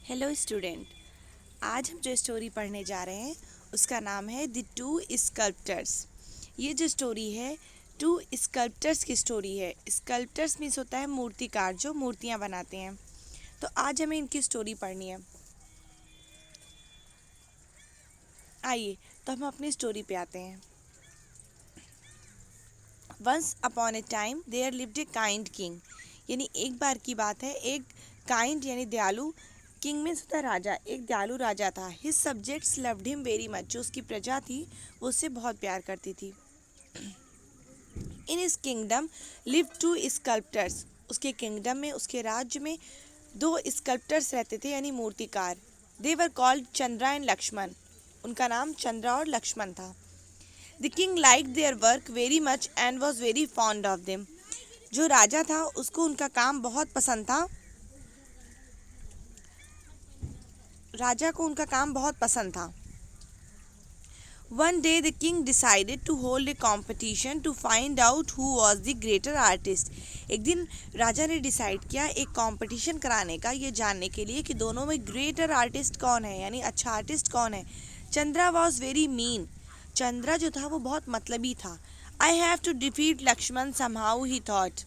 Hello student, आज हम जो स्टोरी पढ़ने जा रहे हैं उसका नाम है द टू स्कल्प्टर्स। ये जो स्टोरी है टू स्कल्प्टर्स की स्टोरी है। स्कल्प्टर्स मीन्स होता है मूर्तिकार, जो मूर्तियाँ बनाते हैं। तो आज हमें इनकी स्टोरी पढ़नी है। आइए तो हम अपनी स्टोरी पे आते हैं। Once upon a time there lived a kind king. यानी एक बार की बात है, एक काइंड यानी दयालु, किंग मीन्स होता है राजा, एक दयालु राजा था। His subjects loved him very much. जो उसकी प्रजा थी वो उससे बहुत प्यार करती थी। In his kingdom live two sculptors. उसके किंगडम में, उसके राज्य में दो स्कल्प्टर्स रहते थे यानी मूर्तिकार। They were called Chandra and Lakshman. उनका नाम चंद्रा और लक्ष्मण था। The king like their work very much and was very fond of them. जो राजा था उसको उनका काम बहुत पसंद था। राजा को उनका काम बहुत पसंद था। One day the king decided to hold a competition to find out who was the greater artist. एक दिन राजा ने डिसाइड किया एक कंपटीशन कराने का, ये जानने के लिए कि दोनों में ग्रेटर आर्टिस्ट कौन है, यानी अच्छा आर्टिस्ट कौन है। Chandra was very mean. Chandra जो था वो बहुत मतलबी था। I have to defeat Lakshman somehow he thought.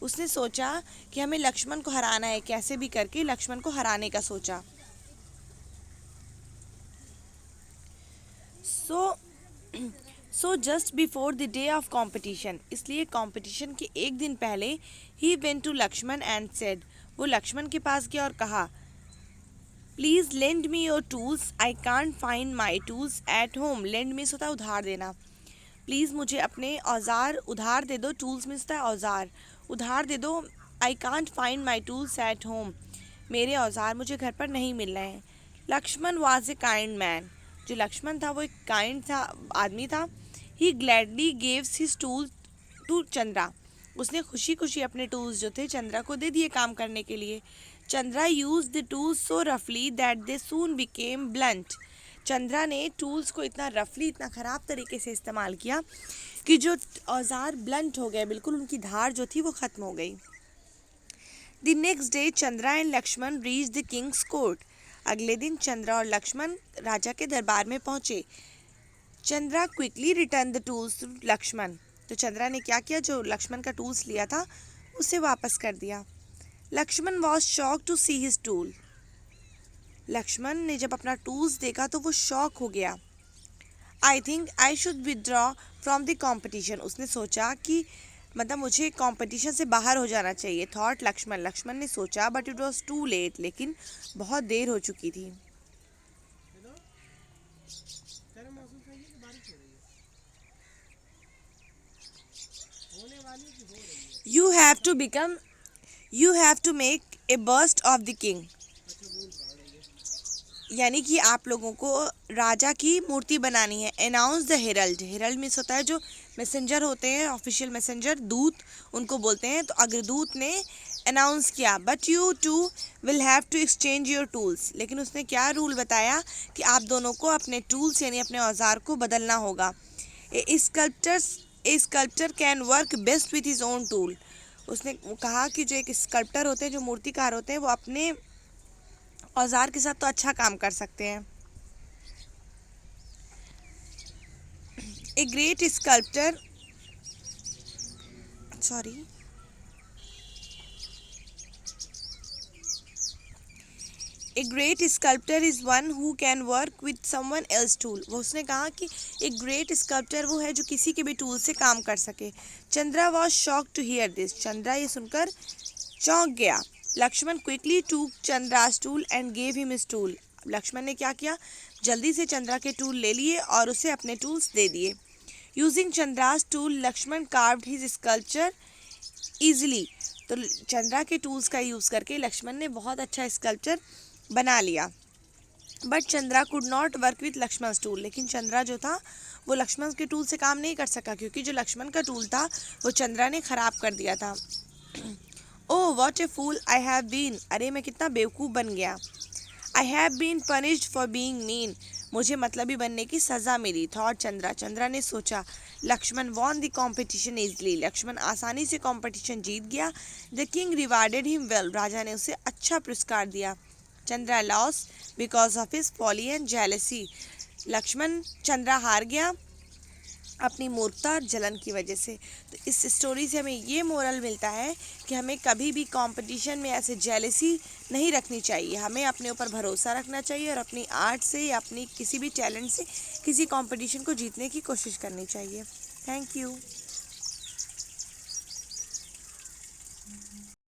उसने सोचा कि हमें लक्ष्मण को हराना है, कैसे भी करके लक्ष्मण को हराने का सोचा। So just before the day of competition, इसलिए कॉम्पिटिशन के एक दिन पहले, he went to Lakshman and said, वो लक्ष्मण के पास गया और कहा, please lend me your tools, I can't find my tools at home. Lend means होता है उधार देना। प्लीज़ मुझे अपने औजार उधार दे दो। टूल्स मीन्स होता है औजार, उधार दे दो। I can't find my tools at home, मेरे औजार मुझे घर पर नहीं मिल रहे हैं। Lakshman was a kind man. जो लक्ष्मण था वो एक काइंड था, आदमी था। He gladly gaves his tools to Chandra. उसने खुशी खुशी अपने टूल्स जो थे चंद्रा को दे दिए काम करने के लिए। Chandra use the tools so रफली that they soon became blunt. Chandra ने टूल्स को इतना रफली, इतना ख़राब तरीके से इस्तेमाल किया कि जो औजार ब्लंट हो गए, बिल्कुल उनकी धार जो थी वो ख़त्म हो गई। The next day Chandra and Lakshman reach the king's court. अगले दिन चंद्रा और लक्ष्मण राजा के दरबार में पहुंचे। Chandra quickly return the tools to Lakshman. तो चंद्रा ने क्या किया, जो लक्ष्मण का टूल्स लिया था उसे वापस कर दिया। Lakshman was shock to see his tool. Lakshman ने जब अपना टूल्स देखा तो वो शॉक हो गया। I think I should withdraw from the competition. उसने सोचा कि मतलब मुझे कंपटीशन से बाहर हो जाना चाहिए। थॉट लक्ष्मण ने सोचा, but it was too late, लेकिन बहुत देर हो चुकी थी। You have to become you have to make a bust of the king. यानी कि आप लोगों को राजा की मूर्ति बनानी है। Announce the herald. Herald means होता है जो मैसेंजर होते हैं, ऑफिशियल मैसेंजर, दूत उनको बोलते हैं। तो अग्रदूत ने अनाउंस किया, but you two will have to exchange your tools. लेकिन उसने क्या रूल बताया कि आप दोनों को अपने टूल्स यानी अपने औजार को बदलना होगा। A sculptor can work best with his own tool. उसने कहा कि जो एक स्कल्प्टर होते हैं, जो मूर्तिकार होते हैं, वो अपने औजार के साथ तो अच्छा काम कर सकते हैं। A great sculptor sorry a great sculptor is one who can work with someone else tool. वो उसने कहा कि एक ग्रेट स्कल्प्टर वो है जो किसी के भी टूल से काम कर सके। Chandra was shock to hear this. Chandra ये सुनकर चौंक गया। Lakshman quickly took Chandra's tool and gave him his tool. Lakshman ने क्या किया, जल्दी से चंद्रा के टूल ले लिए और उसे अपने टूल्स दे दिए। Using Chandra's tool Lakshman carved his sculpture easily. तो चंद्रा के टूल्स का यूज़ करके लक्ष्मण ने बहुत अच्छा स्कल्पचर बना लिया। But Chandra could not work with Lakshman tool. लेकिन चंद्रा जो था वो लक्ष्मण के टूल से काम नहीं कर सका, क्योंकि जो लक्ष्मण का टूल था वो चंद्रा ने ख़राब कर दिया था। Oh what a fool I have been. अरे मैं कितना बेवकूफ़ बन गया। I have been punished for being mean. मुझे मतलबी बनने की सज़ा मिली। थॉट चंद्रा। चंद्रा ने सोचा, Lakshman won the competition easily. Lakshman आसानी से कॉम्पिटिशन जीत गया। The king rewarded him well. राजा ने उसे अच्छा पुरस्कार दिया। Chandra lost because of his folly and jealousy. Lakshman Chandra हार गया अपनी मूर्खता और जलन की वजह से। तो इस स्टोरी से हमें ये मोरल मिलता है कि हमें कभी भी कंपटीशन में ऐसे जेलसी नहीं रखनी चाहिए। हमें अपने ऊपर भरोसा रखना चाहिए और अपनी आर्ट से या अपनी किसी भी टैलेंट से किसी कंपटीशन को जीतने की कोशिश करनी चाहिए। Thank you.